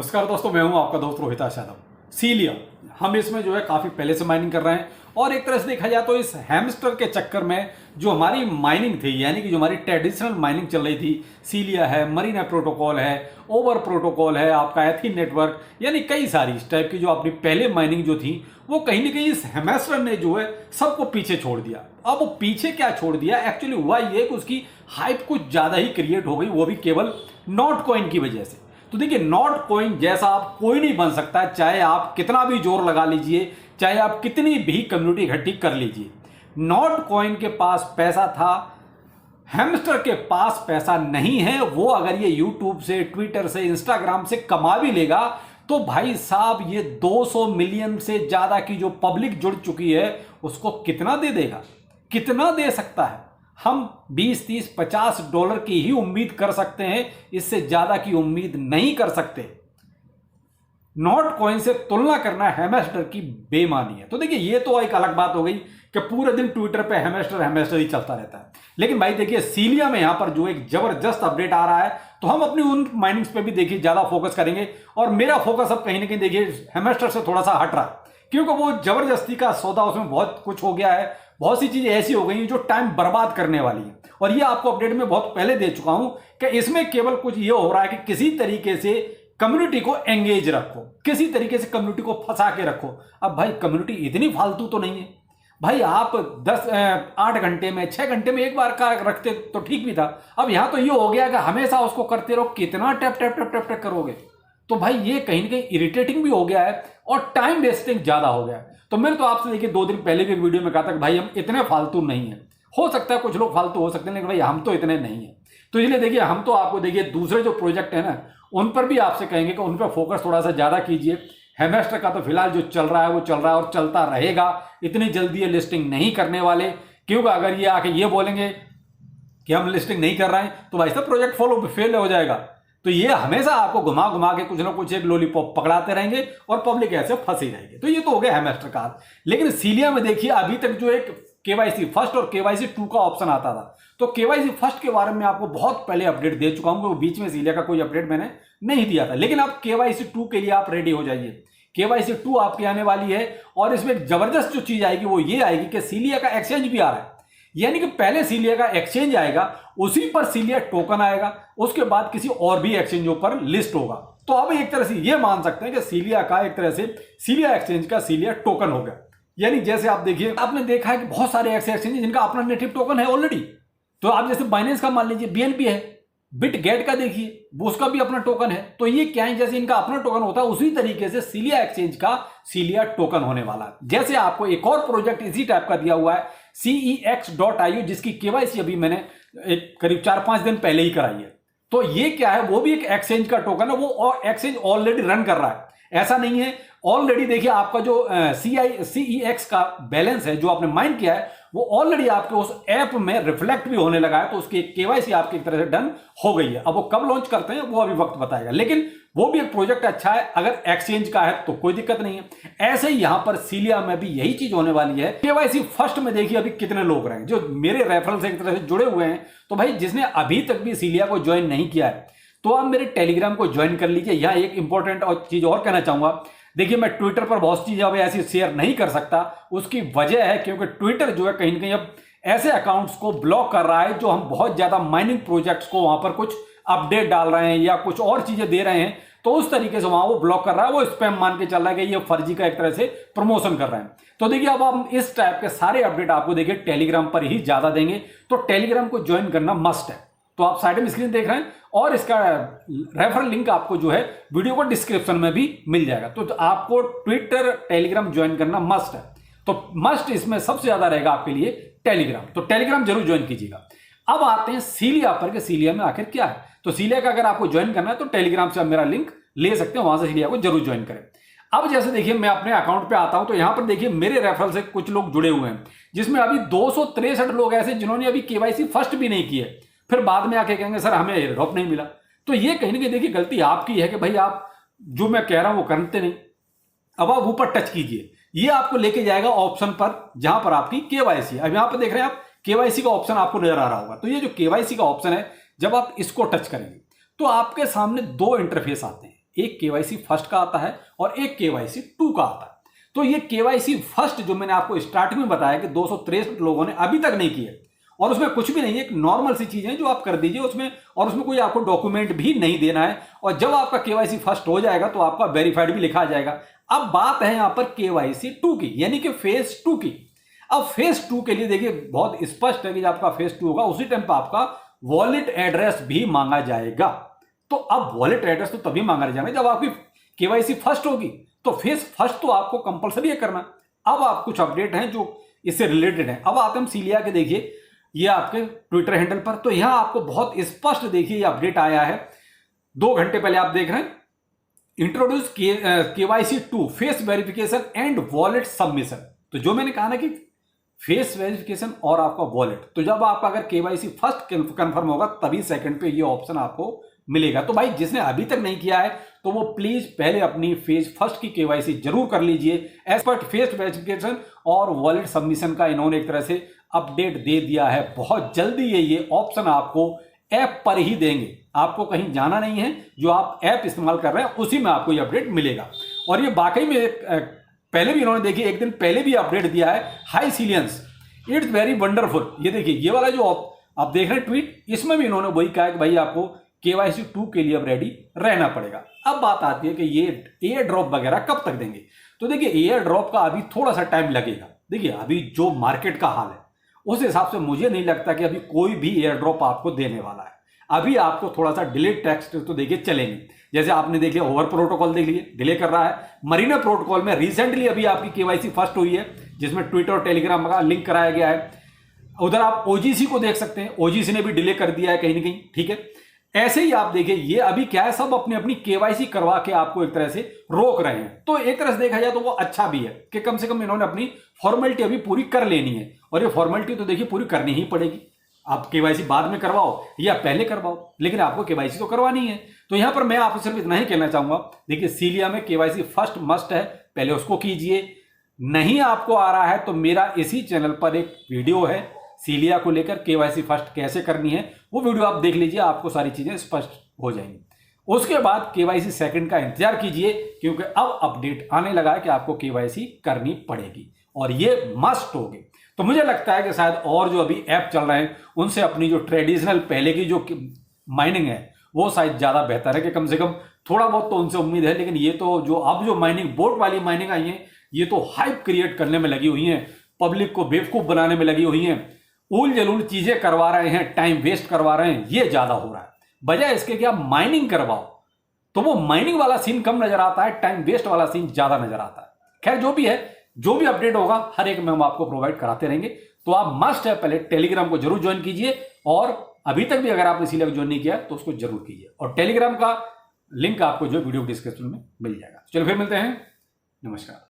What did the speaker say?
नमस्कार दोस्तों, मैं हूं आपका दोस्त रोहित यादव। सीलिया हम इसमें जो है काफी पहले से माइनिंग कर रहे हैं और एक तरह से देखा जाए तो इस हैमस्टर के चक्कर में जो हमारी माइनिंग थी, यानी कि जो हमारी ट्रेडिशनल माइनिंग चल रही थी, सीलिया है, मरीना प्रोटोकॉल है, ओवर प्रोटोकॉल है, आपका एथीन नेटवर्क, यानी कई सारी इस टाइप की जो अपनी पहले माइनिंग जो थी वो कहीं ना कहीं इस हैमस्टर ने जो है सबको पीछे छोड़ दिया। अब वो पीछे क्या छोड़ दिया, एक्चुअली हुआ ये कि उसकी हाइप कुछ ज्यादा ही क्रिएट हो गई, वो भी केवल नॉट कॉइन की वजह से। तो देखिए, नॉट कॉइन जैसा आप कोई नहीं बन सकता, चाहे आप कितना भी जोर लगा लीजिए, चाहे आप कितनी भी कम्युनिटी इकट्ठी कर लीजिए। नॉट कॉइन के पास पैसा था, हैमस्टर के पास पैसा नहीं है। वो अगर ये यूट्यूब से, ट्विटर से, इंस्टाग्राम से कमा भी लेगा तो भाई साहब ये 200 मिलियन से ज्यादा की जो पब्लिक जुड़ चुकी है उसको कितना दे देगा, कितना दे सकता है। हम 20, 30, 50 डॉलर की ही उम्मीद कर सकते हैं, इससे ज्यादा की उम्मीद नहीं कर सकते। नॉट कॉइन से तुलना करना हैमस्टर की बेईमानी है। तो देखिए, ये तो एक अलग बात हो गई कि पूरे दिन ट्विटर पे हैमस्टर ही चलता रहता है। लेकिन भाई देखिए, सीलिया में यहां पर जो एक जबरदस्त अपडेट आ रहा है, तो हम अपनी उन माइनिंग्स पे भी देखिए ज्यादा फोकस करेंगे। और मेरा फोकस अब कहीं ना कहीं देखिए हैमस्टर से थोड़ा सा हट रहा है, क्योंकि वो जबरदस्ती का सौदा, उसमें बहुत कुछ हो गया है, बहुत सी चीजें ऐसी हो गई हैं जो टाइम बर्बाद करने वाली है। और ये आपको अपडेट में बहुत पहले दे चुका हूं कि इसमें केवल कुछ ये हो रहा है कि किसी तरीके से कम्युनिटी को एंगेज रखो, किसी तरीके से कम्युनिटी को फंसा के रखो। अब भाई कम्युनिटी इतनी फालतू तो नहीं है भाई, आप 8 घंटे में, 6 घंटे में एक बार का रखते तो ठीक भी था। अब यहां तो ये हो गया कि हमेशा उसको करते रहो, कितना tap tap tap tap tap करोगे। तो भाई ये कहीं ना कहीं इरिटेटिंग भी हो गया है और टाइम वेस्टिंग ज्यादा हो गया है। तो मैंने तो आपसे देखिए 2 दिन पहले भी एक वीडियो में कहा था कि भाई हम इतने फालतू नहीं है। हो सकता है कुछ लोग फालतू हो सकते हैं, लेकिन भाई हम तो इतने नहीं है। तो इसलिए देखिए, हम तो आपको देखिए दूसरे जो प्रोजेक्ट है ना, उन पर भी आपसे कहेंगे कि उन पर फोकस थोड़ा सा ज्यादा कीजिए। हैमस्टर का तो फिलहाल जो चल रहा है वो चल रहा है और चलता रहेगा। इतनी जल्दी ये लिस्टिंग नहीं करने वाले, क्योंकि अगर ये आके ये बोलेंगे कि हम लिस्टिंग नहीं कर रहे हैं तो भाई साहब प्रोजेक्ट फेल हो जाएगा। तो ये हमेशा आपको घुमा घुमा के कुछ ना कुछ एक लॉलीपॉप पकड़ाते रहेंगे और पब्लिक ऐसे फंसी रहेगी। तो ये तो हो गया हैमस्टर का। लेकिन सीलिया में देखिए, अभी तक जो एक केवाईसी फर्स्ट और केवाईसी 2 का ऑप्शन आता था, तो केवाईसी फर्स्ट के बारे में आपको बहुत पहले अपडेट दे चुका हूं, बीच में सीलिया का कोई अपडेट मैंने नहीं दिया था। लेकिन अब केवाईसी 2 के लिए आप रेडी हो जाइए। केवाईसी 2 आपकी आने वाली है और इसमें एक जबरदस्त जो चीज आएगी वो ये आएगी कि सीलिया का एक्सचेंज भी आ रहा है। यानी कि पहले सीलिया का एक्सचेंज आएगा, उसी पर सीलिया टोकन आएगा, उसके बाद किसी और भी एक्सचेंजों पर लिस्ट होगा। तो अब एक तरह से ये मान सकते हैं कि सीलिया का एक तरह से सीलिया एक्सचेंज का सीलिया टोकन होगा। यानी जैसे आप देखिए, आपने देखा है कि बहुत सारे ऐसे एक्सचेंज जिनका अपना नेटिव टोकन है ऑलरेडी। तो आप जैसे बाइनेंस का मान लीजिए, बीएनबी है, बिटगेट का देखिए, उसका भी अपना टोकन है। तो ये क्या है, जैसे इनका अपना टोकन होता है उसी तरीके से सीलिया एक्सचेंज का सीलिया टोकन होने वाला है। जैसे आपको एक और प्रोजेक्ट इसी टाइप का दिया हुआ है cex.io, जिसकी केवाईसी अभी मैंने करीब 4-5 दिन पहले ही कराई है। तो ये क्या है, वो भी एक एक्सचेंज का टोकन है, वो एक्सचेंज ऑलरेडी रन कर रहा है, ऐसा नहीं है। ऑलरेडी देखिए, आपका जो cex का बैलेंस है जो आपने माइन किया है, वो ऑलरेडी आपके उस ऐप में रिफ्लेक्ट भी होने लगा है। तो उसकी केवाईसी आपकी एक तरह से डन हो गई है। अब वो कब लॉन्च करते हैं वो अभी वक्त बताएगा, लेकिन वो भी एक प्रोजेक्ट अच्छा है। अगर एक्सचेंज का है तो कोई दिक्कत नहीं है। ऐसे ही यहां पर सीलिया में भी यही चीज होने वाली है। केवाईसी फर्स्ट में देखिए अभी कितने लोग रहे हैं जो मेरे रेफरल से एक तरह से जुड़े हुए हैं। तो भाई जिसने अभी तक भी सीलिया को ज्वाइन नहीं किया है तो आप मेरे टेलीग्राम को ज्वाइन कर लीजिए। यहां एक इंपॉर्टेंट और चीज और कहना चाहूंगा, देखिए मैं ट्विटर पर बहुत चीजें अब ऐसी शेयर नहीं कर सकता। उसकी वजह है क्योंकि ट्विटर जो है कहीं ना कहीं अब ऐसे अकाउंट्स को ब्लॉक कर रहा है जो हम बहुत ज्यादा माइनिंग प्रोजेक्ट्स को वहां पर कुछ अपडेट डाल रहे हैं या कुछ और चीजें दे रहे हैं, तो उस तरीके से वहां वो ब्लॉक कर रहा है। वो स्पैम मान के चल रहा है कि ये फर्जी का एक तरह से प्रमोशन कर रहे हैं। तो देखिए, अब हम इस टाइप के सारे अपडेट आपको देखिए टेलीग्राम पर ही ज्यादा देंगे। तो टेलीग्राम को ज्वाइन करना मस्ट है। तो आप साइड में स्क्रीन देख रहे हैं और इसका रेफरल लिंक आपको जो है वीडियो को डिस्क्रिप्शन में भी मिल जाएगा। तो आपको ट्विटर, टेलीग्राम ज्वाइन करना मस्ट है। तो मस्ट इसमें सबसे ज्यादा रहेगा आपके लिए टेलीग्राम। तो टेलीग्राम जरूर ज्वाइन कीजिएगा। अब आते हैं सीलिया पर कि सीलिया में आखिर क्या है। तो सीलिया का अगर आपको ज्वाइन करना है तो टेलीग्राम से आप मेरा लिंक ले सकते हैं, वहां से सीलिया को जरूर ज्वाइन करें। अब जैसे देखिए, मैं अपने अकाउंट पे आता हूं तो यहां पर देखिए मेरे रेफरल से कुछ लोग जुड़े हुए हैं, जिसमें अभी 263 लोग ऐसे जिन्होंने अभी केवाईसी फर्स्ट भी नहीं की है, फिर बाद में आके कहेंगे सर हमें एयरड्रॉप नहीं मिला। तो ये कहीं ना कहीं देखिए गलती आपकी है कि भाई आप जो मैं कह रहा हूं वो करते नहीं। अब आप ऊपर टच कीजिए, ये आपको लेके जाएगा ऑप्शन पर जहां पर आपकी केवाईसी है। अब यहां पर देख रहे हैं आप, केवाईसी का ऑप्शन आपको नजर आ रहा होगा। तो ये जो केवाईसी का ऑप्शन है, जब आप इसको टच करेंगे तो आपके सामने 2 इंटरफेस आते हैं। एक केवाईसी फर्स्ट का आता है और एक केवाईसी 2 का आता है। तो ये केवाईसी फर्स्ट जो मैंने आपको स्टार्टिंग में बताया कि 263 लोगों ने अभी तक नहीं किया, और उसमें कुछ भी नहीं है, एक नॉर्मल सी चीजें जो आप कर दीजिए उसमें, और उसमें कोई आपको डॉक्यूमेंट भी नहीं देना है, और जब आपका केवाईसी फर्स्ट हो जाएगा तो आपका वेरीफाइड भी लिखा आ जाएगा। अब बात है यहां पर केवाईसी 2 की, यानी कि फेज 2 की। अब फेज 2 के लिए देखिए बहुत स्पष्ट है कि जब आपका फेज 2 होगा उसी टाइम पर आपका वॉलेट एड्रेस भी मांगा जाएगा। तो अब वॉलेट एड्रेस तो तभी मांगा जाएगा जब आपकी केवाईसी फर्स्ट होगी, तो फेज फर्स्ट तो आपको कंपलसरी है करना। अब आप कुछ अपडेट हैं जो इससे रिलेटेड है। अब आते हम सीलिया के, देखिए ये आपके ट्विटर हैंडल पर, तो यहां आपको बहुत स्पष्ट देखिए ये अपडेट आया है 2 घंटे पहले, आप देख रहे हैं, introduce KYC 2 face verification and wallet submission. तो जो मैंने कहा ना कि फेस वेरिफिकेशन और आपका वॉलेट, तो जब आपका अगर केवाईसी फर्स्ट कंफर्म होगा तभी सेकंड पे ये ऑप्शन आपको मिलेगा। तो भाई जिसने अभी तक नहीं किया है तो वो प्लीज पहले अपनी फेज फर्स्ट की केवाईसी जरूर कर लीजिए। एज पर फेस वेरिफिकेशन और वॉलेट सबमिशन का इन्होंने एक तरह से अपडेट दे दिया है। बहुत जल्दी ये ऑप्शन आपको ऐप पर ही देंगे, आपको कहीं जाना नहीं है, जो आप ऐप इस्तेमाल कर रहे हैं उसी में आपको ये अपडेट मिलेगा। और ये वाकई में पहले भी इन्होंने देखिए एक दिन पहले भी अपडेट दिया है, हाई सीलियंस इट्स वेरी वंडरफुल। ये देखिए ये वाला जो आप देख रहे हैं ट्वीट, इसमें भी इन्होंने वही कहा कि भाई आपको केवाईसी 2 के लिए अब रेडी रहना पड़ेगा। अब बात आती है कि ये एयर ड्रॉप वगैरह कब तक देंगे। तो देखिए एयर ड्रॉप का अभी थोड़ा सा टाइम लगेगा। देखिए अभी जो मार्केट का हाल है उस हिसाब से मुझे नहीं लगता कि अभी कोई भी एयर ड्रॉप आपको देने वाला है। अभी आपको थोड़ा सा डिले टेक्स्ट तो देखिए चलेंगे, जैसे आपने देख लिया ओवर प्रोटोकॉल देख लिए डिले कर रहा है। मरीना प्रोटोकॉल में रिसेंटली अभी आपकी केवाईसी फर्स्ट हुई है, जिसमें ट्विटर और टेलीग्राम का लिंक कराया गया है। उधर आप ओजीसी को देख सकते हैं, ओजीसी ने भी डिले कर दिया है कहीं ना कहीं, ठीक है। ऐसे ही आप देखिए ये अभी क्या है, सब अपनी अपनी केवाईसी करवा के आपको एक तरह से रोक रहे हैं। तो एक तरह से देखा जाए तो वो अच्छा भी है कि कम से कम इन्होंने अपनी फॉर्मेलिटी अभी पूरी कर लेनी है, और ये फॉर्मेलिटी तो देखिए पूरी करनी ही पड़ेगी। आप केवाईसी बाद में करवाओ या पहले करवाओ, लेकिन आपको केवाईसी तो करवानी है। तो यहां पर मैं आपको सिर्फ इतना ही कहना चाहूंगा, देखिए सीलिया में केवाईसी फर्स्ट मस्ट है, पहले उसको कीजिए। नहीं आपको आ रहा है तो मेरा इसी चैनल पर एक वीडियो है सीलिया को लेकर, केवाईसी फर्स्ट कैसे करनी है, वो वीडियो आप देख लीजिए, आपको सारी चीजें स्पष्ट हो जाएंगी। उसके बाद केवाईसी सेकंड का इंतजार कीजिए, क्योंकि अब अपडेट आने लगा है कि आपको केवाईसी करनी पड़ेगी और ये मस्ट होगी। तो मुझे लगता है कि शायद और जो अभी ऐप चल रहे हैं उनसे अपनी जो ट्रेडिशनल पहले की जो माइनिंग है वो शायद ज्यादा बेहतर है, कि कम से कम थोड़ा बहुत तो उनसे उम्मीद है। लेकिन ये तो जो अब जो माइनिंग बोट वाली माइनिंग आई है, ये तो हाइप क्रिएट करने में लगी हुई है, पब्लिक को बेवकूफ बनाने में लगी हुई है, उल जलूल चीजें करवा रहे हैं, टाइम वेस्ट करवा रहे हैं, ये ज्यादा हो रहा है। बजाय इसके कि आप माइनिंग करवाओ तो वो माइनिंग वाला सीन कम नजर आता है, टाइम वेस्ट वाला सीन ज्यादा नजर आता है। खैर जो भी है, जो भी अपडेट होगा हर एक में हम आपको प्रोवाइड कराते रहेंगे। तो आप मस्ट है पहले टेलीग्राम को जरूर ज्वाइन कीजिए, और अभी तक भी अगर आपने सीलिया को ज्वाइन नहीं किया तो उसको जरूर कीजिए, और टेलीग्राम का लिंक आपको जो वीडियो डिस्क्रिप्शन में मिल जाएगा। चलो फिर मिलते हैं, नमस्कार।